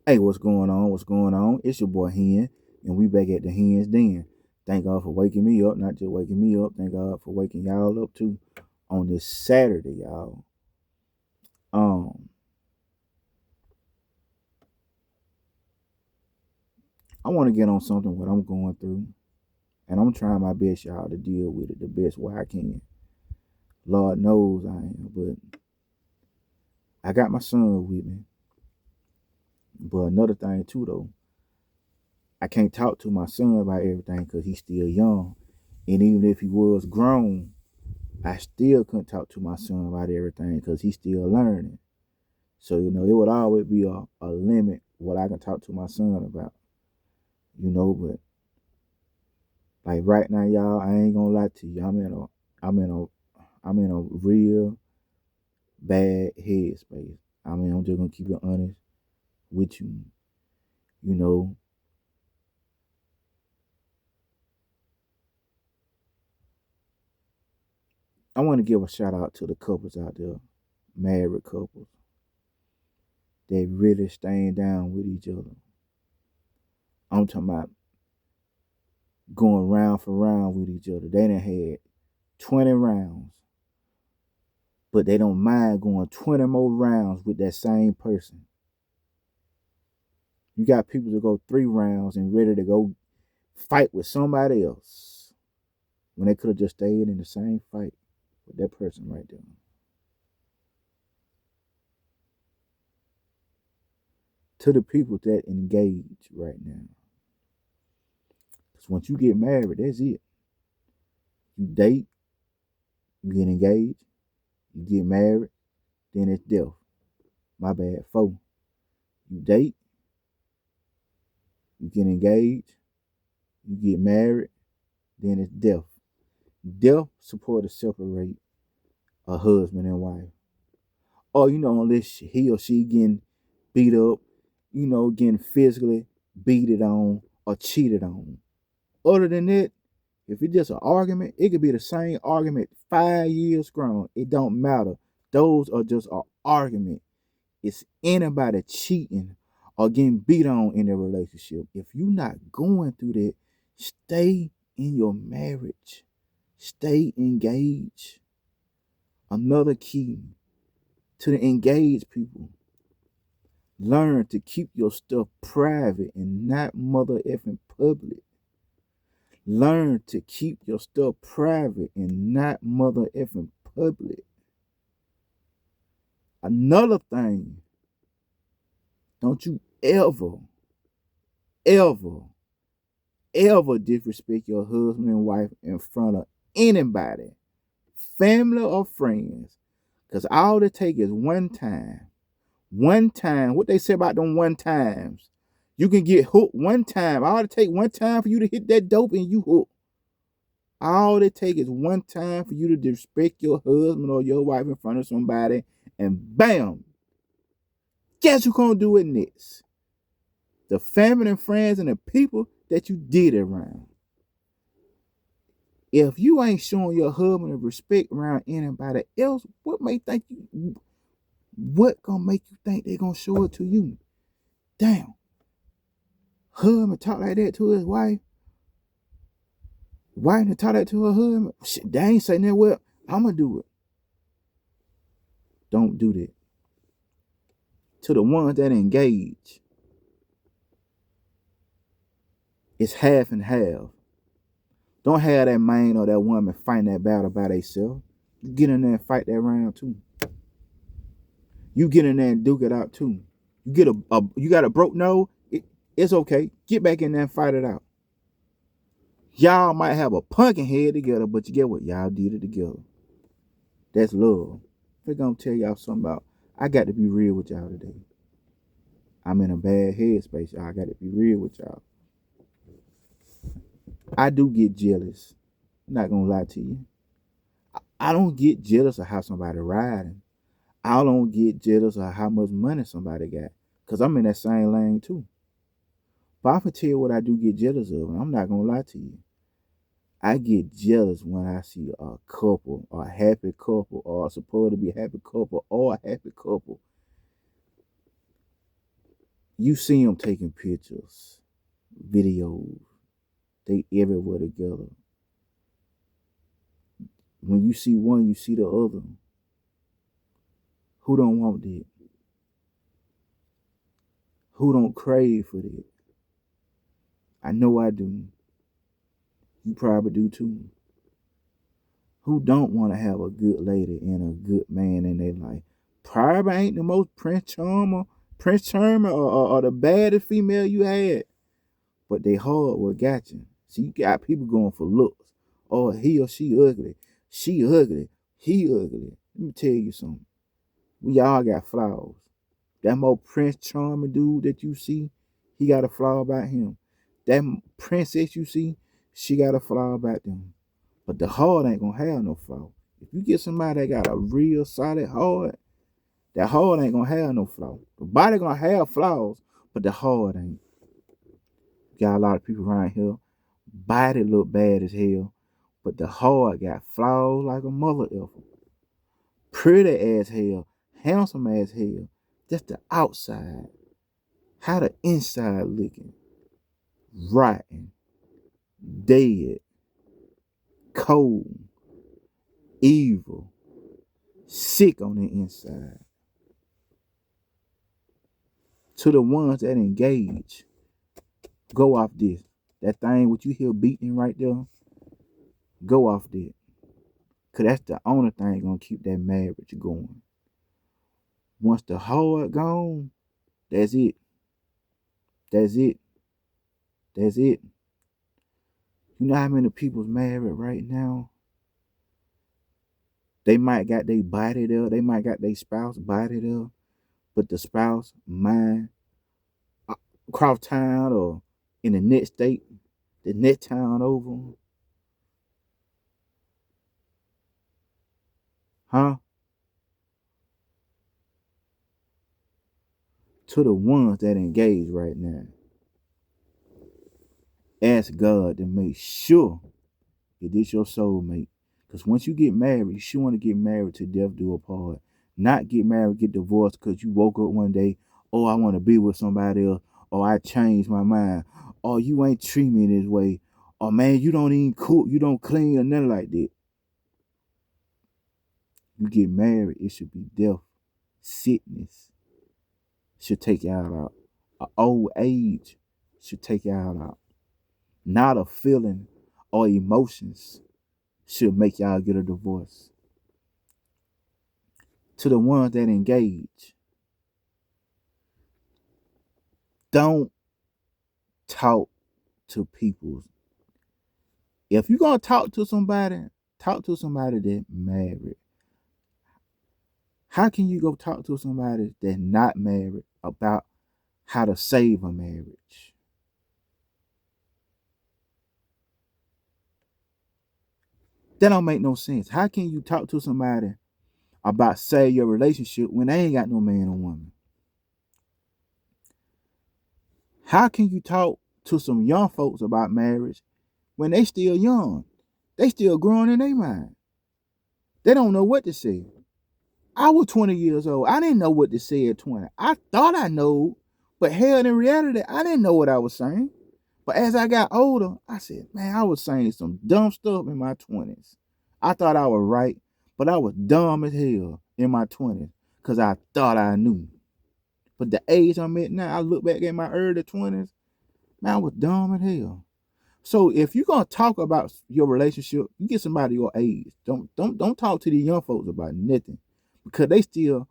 Hey, what's going on? What's going on? It's your boy Hen, and we back at the Hen's Den. Thank God for waking me up, not just waking me up. Thank God for waking y'all up too on this Saturday, y'all. Um, I want to get on something what I'm going through, and I'm trying my best, y'all, to deal with it the best way I can. Lord knows I am, but I got my son with me. But another thing too, though, I can't talk to my son about everything because he's still young, and even if he was grown, I still couldn't talk to my son about everything because he's still learning. So, it would always be a limit what I can talk to my son about, but like right now, y'all, I ain't gonna lie to you. I'm in a I'm in a real bad headspace. I'm just gonna keep it honest with you. You know, I want to give a shout out to the couples out there, married couples. They really staying down with each other. I'm talking about going round for round with each other. They done had 20 rounds, but they don't mind going 20 more rounds with that same person. You got people to go 3 rounds and ready to go fight with somebody else when they could have just stayed in the same fight with that person right there. To the people that engage right now. Because once you get married, that's it. You date, you get engaged, you get married, then it's death. My bad, 4. You date, you get engaged, you get married, then it's death. Death support to separate a husband and wife. Or, unless he or she getting beat up, getting physically beated on or cheated on. Other than that, if it's just an argument, it could be the same argument 5 years grown. It don't matter. Those are just an argument. It's anybody cheating or getting beat on in a relationship. If you're not going through that, stay in your marriage. Stay engaged. Another key to the engaged people. Learn to keep your stuff private and not mother effing public. Learn to keep your stuff private and not mother effing public. Another thing, don't you ever, ever disrespect your husband and wife in front of anybody, family or friends. Because all it takes is one time. One time. What they say about them one times. You can get hooked one time. All it take one time for you to hit that dope and you hooked. All it take is one time for you to disrespect your husband or your wife in front of somebody, and bam, guess who's gonna do it next? The family and friends and the people that you did it around. If you ain't showing your husband respect around anybody else, what gonna make you think they gonna show it to you? Damn, husband talk like that to his wife. Wife to talk that to her husband. Shit, they ain't saying that. Well, I'ma do it. Don't do that. To the ones that engage, it's half and half. Don't have that man or that woman fighting that battle by themselves. You get in there and fight that round too. You get in there and duke it out too. You got a broke nose. It's okay. Get back in there and fight it out. Y'all might have a pumpkin head together, but you get what? Y'all did it together. That's love. I'm gonna tell y'all something about. I got to be real with y'all today. I'm in a bad headspace, y'all. I got to be real with y'all. I do get jealous. I'm not gonna lie to you. I don't get jealous of how somebody riding. I don't get jealous of how much money somebody got. Cause I'm in that same lane too. But I can tell you what I do get jealous of, and I'm not gonna lie to you. I get jealous when I see a couple, a happy couple, or a supposed to be happy couple, or a happy couple You see them taking pictures, videos. They everywhere together. When you see one, you see the other. Who don't want that? Who don't crave for that? I know I do. You probably do too. Who don't want to have a good lady and a good man in their life? Probably ain't the most Prince Charmer, or the baddest female you had, but they hard what got you. So you got people going for looks. Oh, he or she ugly. She ugly. He ugly. Let me tell you something. We all got flaws. That more Prince Charming dude that you see, he got a flaw about him. That princess you see, she got a flaw about them. But the heart ain't gonna have no flaw. If you get somebody that got a real solid heart, that heart ain't gonna have no flaw. The body gonna have flaws, but the heart ain't. Got a lot of people around here, body look bad as hell, but the heart got flaws like a mother effer. Pretty as hell, handsome as hell. Just the outside. How the inside looking? Rotten, dead, cold, evil, sick on the inside. To the ones that engage, go off this. That thing what you hear beating right there, go off that. Cause that's the only thing gonna keep that marriage going. Once the heart gone, that's it. That's it. That's it. You know how many people's married right now? They might got their body there, they might got their spouse body there, but the spouse mind across town or in the next state, the next town over. Huh? To the ones that engage right now, ask God to make sure that this your soulmate. Because once you get married, you should want to get married to death do apart. Not get married, get divorced because you woke up one day, oh, I want to be with somebody else, or I changed my mind, or you ain't treat me this way, or man, you don't even cook, you don't clean, or nothing like that. You get married, it should be death, sickness should take y'all out. Old age should take y'all out. Not a feeling or emotions should make y'all get a divorce. To the ones that engage, don't talk to people. If you're gonna talk to somebody that married. How can you go talk to somebody that's not married about how to save a marriage? That don't make no sense. How can you talk to somebody about save your relationship when they ain't got no man or woman? How can you talk to some young folks about marriage when they still young? They still growing in their mind. They don't know what to say. I was 20 years old. I didn't know what to say at 20. I thought I know, but hell, in reality, I didn't know what I was saying. But as I got older, I said, man, I was saying some dumb stuff in my 20s. I thought I was right, but I was dumb as hell in my 20s because I thought I knew. But the age I'm at now, I look back at my early 20s, man, I was dumb as hell. So if you're gonna talk about your relationship, you get somebody your age. Don't talk to the young folks about nothing because they still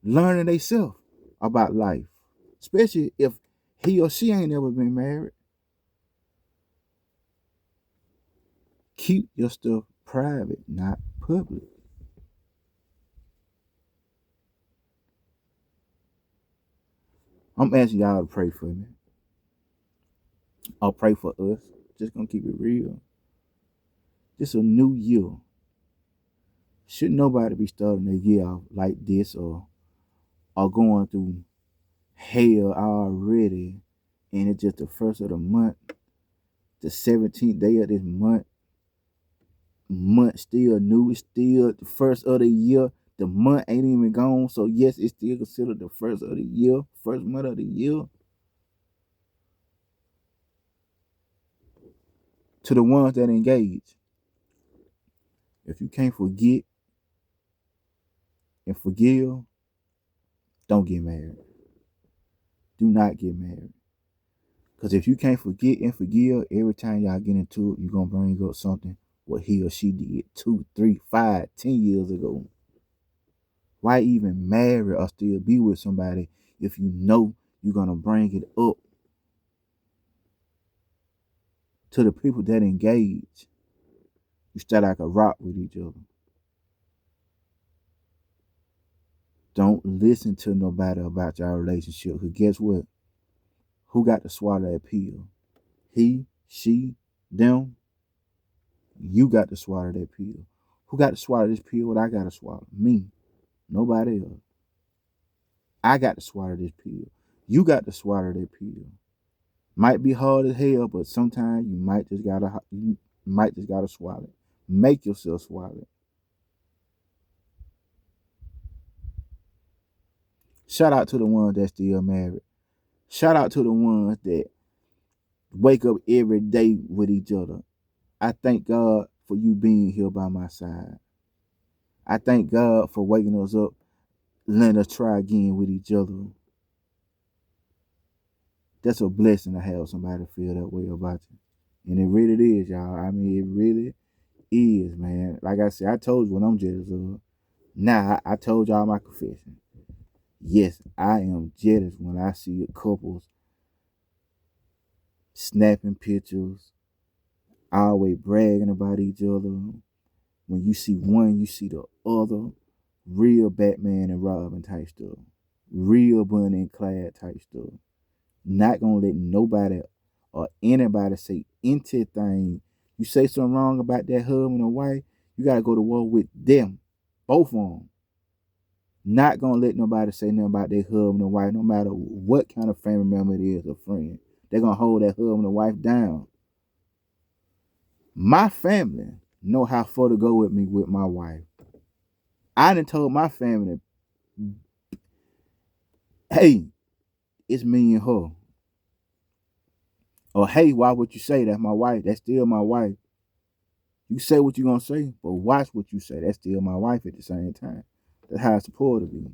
learning themselves about life. Especially if he or she ain't never been married. Keep your stuff private, not public. I'm asking y'all to pray for me. I'll pray for us. Just gonna keep it real. This a new year. Should nobody be starting a year off like this or going through hell already, and it's just the first of the month, the 17th day of this month. Month still new. It's still the first of the year. The month ain't even gone, so yes, it's still considered the first of the year, first month of the year. To the ones that engage, if you can't forget and forgive, don't get married. Do not get married. Because if you can't forget and forgive, every time y'all get into it, you're going to bring up something what he or she did 2, 3, 5, 10 years ago. Why even marry or still be with somebody if you know you're going to bring it up to the people that engage? You stay like a rock with each other. Don't listen to nobody about your relationship. Because guess what? Who got to swallow that pill? He, she, them. You got to swallow that pill. Who got to swallow this pill? What I got to swallow? Me. Nobody else. I got to swallow this pill. You got to swallow that pill. Might be hard as hell, but sometimes you might just gotta swallow it. Make yourself swallow it. Shout out to the ones that still married. Shout out to the ones that wake up every day with each other. I thank God for you being here by my side. I thank God for waking us up, letting us try again with each other. That's a blessing to have somebody feel that way about you. And it really is, y'all. I mean, it really is, man. Like I said, I told you what I'm jealous of. Now, I told y'all my confession. Yes, I am jealous when I see couples snapping pictures, always bragging about each other. When you see one, you see the other. Real Batman and Robin type stuff. Real Bonnie and Clyde type stuff. Not gonna let nobody or anybody say anything. You say something wrong about that husband or wife, you gotta go to war with them. Both of them. Not gonna let nobody say nothing about their husband or wife, no matter what kind of family member it is or friend. They're gonna hold that husband or wife down. My family know how far to go with me with my wife. I done told my family, hey, it's me and her. Or hey, why would you say that's my wife? That's still my wife. You say what you gonna say, but watch what you say. That's still my wife at the same time. That's how it's supposed to be.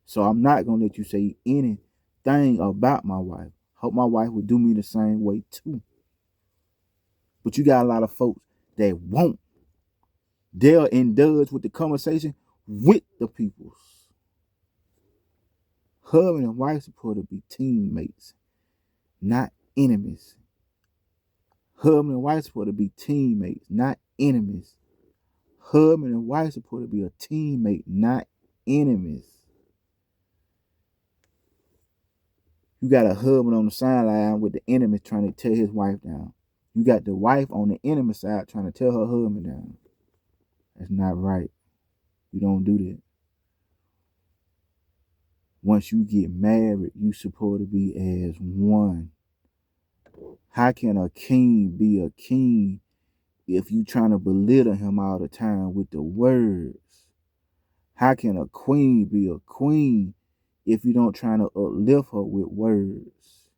So I'm not gonna let you say anything about my wife. Hope my wife would do me the same way too. But you got a lot of folks that won't. They'll indulge with the conversation with the peoples. Husband and wife supposed to be teammates, not enemies. Husband and wife supposed to be teammates, not enemies. Husband and wife supposed to be a teammate, not enemies. You got a husband on the sideline with the enemy trying to tear his wife down. You got the wife on the enemy side trying to tear her husband down. That's not right. You don't do that. Once you get married, you supposed to be as one. How can a king be a king if you trying to belittle him all the time with the words? How can a queen be a queen if you don't trying to uplift her with words?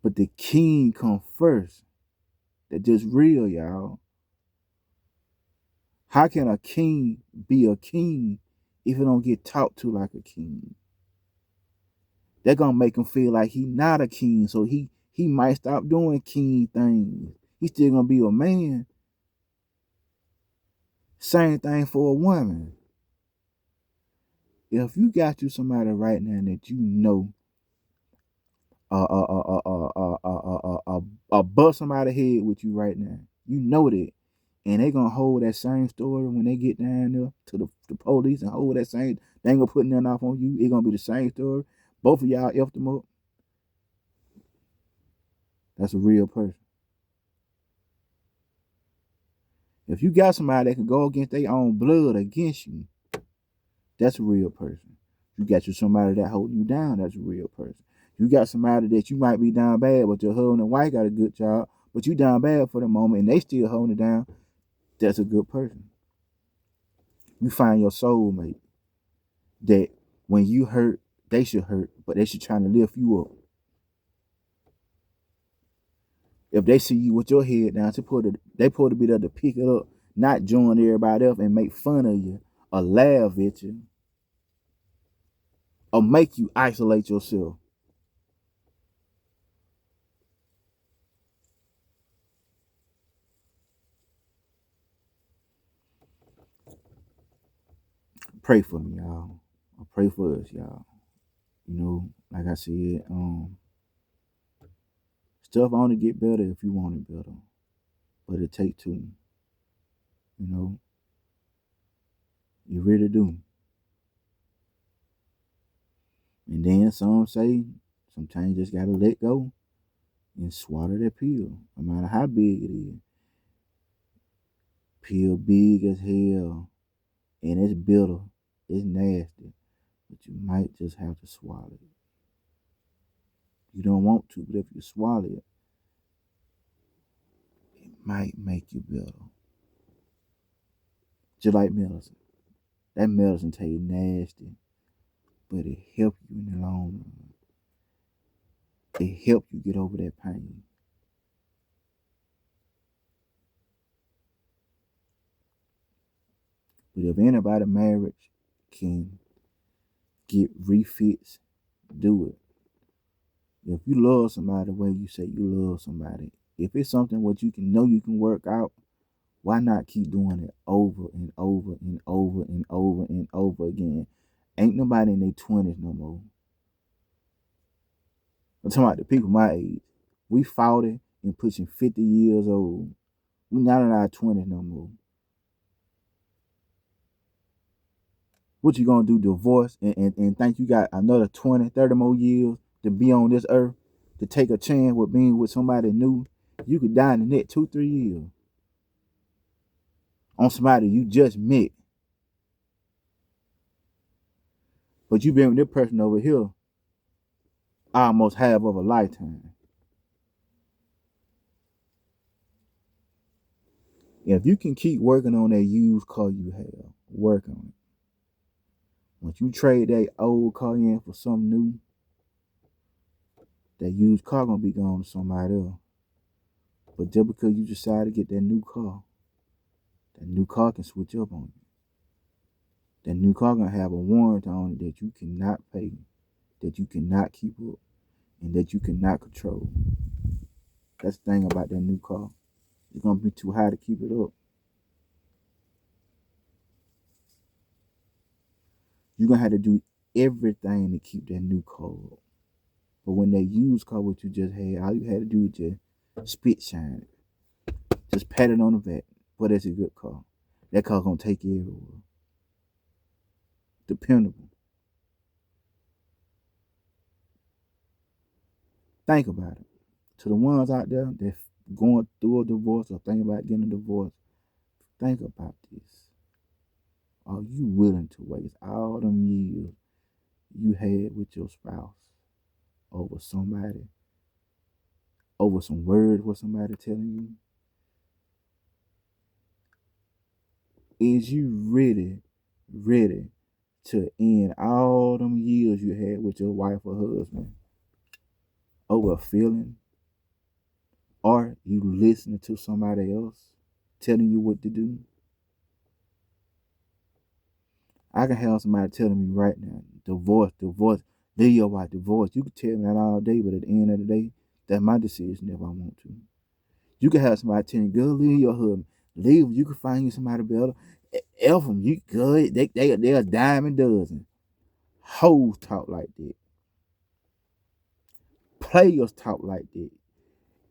But the king come first. That's just real, y'all. How can a king be a king if he don't get talked to like a king? They're gonna make him feel like he not a king, so he might stop doing king things. He's still gonna be a man. Same thing for a woman. If you got you somebody right now that you know bust somebody head with you right now, you know that, and they gonna hold that same story when they get down there to the police and hold that same. They ain't gonna put nothing off on you. It gonna be the same story. Both of y'all effed them up. That's a real person. If you got somebody that can go against their own blood against you, that's a real person. You got you somebody that holding you down, that's a real person. You got somebody that you might be down bad, but your husband and wife got a good job, but you down bad for the moment and they still holding it down, that's a good person. You find your soulmate that when you hurt, they should hurt, but they should try to lift you up. If they see you with your head down, they supposed to be there to pick it up, not join everybody else and make fun of you or laugh at you or make you isolate yourself. Pray for me, y'all. Pray for us, y'all. You know, like I said, stuff only get better if you want it better. But it take two. You know, you really do. And then some say sometimes you just gotta let go and swallow that pill, no matter how big it is. Pill big as hell, and it's bitter, it's nasty, but you might just have to swallow it. You don't want to, but if you swallow it, it might make you better. Just like medicine. That medicine taste nasty, but it help you in the long run. It help you get over that pain. But if anybody marriage can get refits, do it. If you love somebody the way you say you love somebody, if it's something what you can know you can work out, why not keep doing it over and over and over and over and over again? Ain't nobody in their 20s no more. I'm talking about the people my age. We 40 and pushing 50 years old. We not in our 20s no more. What you gonna do, divorce and think you got another 20, 30 more years to be on this earth, to take a chance with being with somebody new? You could die in the next 2, 3 years on somebody you just met. But you been with this person over here almost half of a lifetime. If you can keep working on that used car you have, work on it. Once you trade that old car in for something new, that used car gonna be going to somebody else. But just because you decide to get that new car can switch up on you. That new car gonna have a warranty on it that you cannot pay, that you cannot keep up, and that you cannot control. That's the thing about that new car. It's gonna be too high to keep it up. You're gonna have to do everything to keep that new car up. But when that used car what you just had, all you had to do was just spit shine it. Just pat it on the back. But that's a good car. That car gonna take you everywhere. Dependable. Think about it. To the ones out there that's going through a divorce or thinking about getting a divorce, think about this. Are you willing to waste all them years you had with your spouse over somebody, over some words what somebody telling you? Is you ready to end all them years you had with your wife or husband over a feeling? Or you listening to somebody else telling you what to do? I can have somebody telling me right now, divorce, leave your wife, divorce. You can tell me that all day, but at the end of the day, that's my decision if I want to. You can have somebody telling you, girl, leave your husband. Leave, you can find you somebody better. F them, you good. They're a dime a dozen. Hoes talk like that. Players talk like that.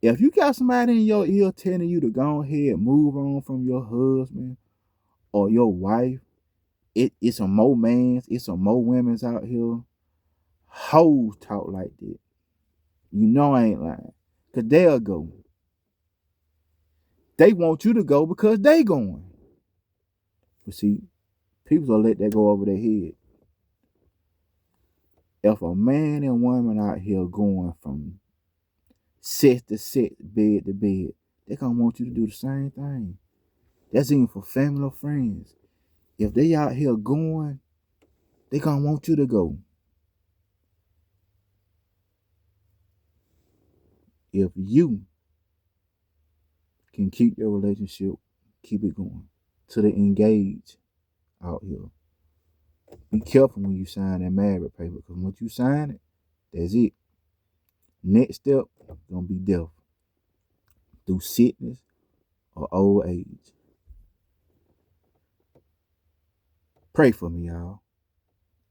If you got somebody in your ear telling you to go ahead, move on from your husband or your wife, it's some more mans, it's some more women's out here. Hoes talk like that. You know I ain't lying. Cause they'll go. They want you to go because they going. But see, people will let that go over their head. If a man and woman out here going from set to set, bed to bed, they gonna want you to do the same thing. That's even for family or friends. If they out here going, they gonna want you to go. If you can keep your relationship, keep it going. To the engaged out here, be careful when you sign that marriage paper, because once you sign it, that's it. Next step gonna be death through sickness or old age. Pray for me, y'all.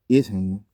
It's him.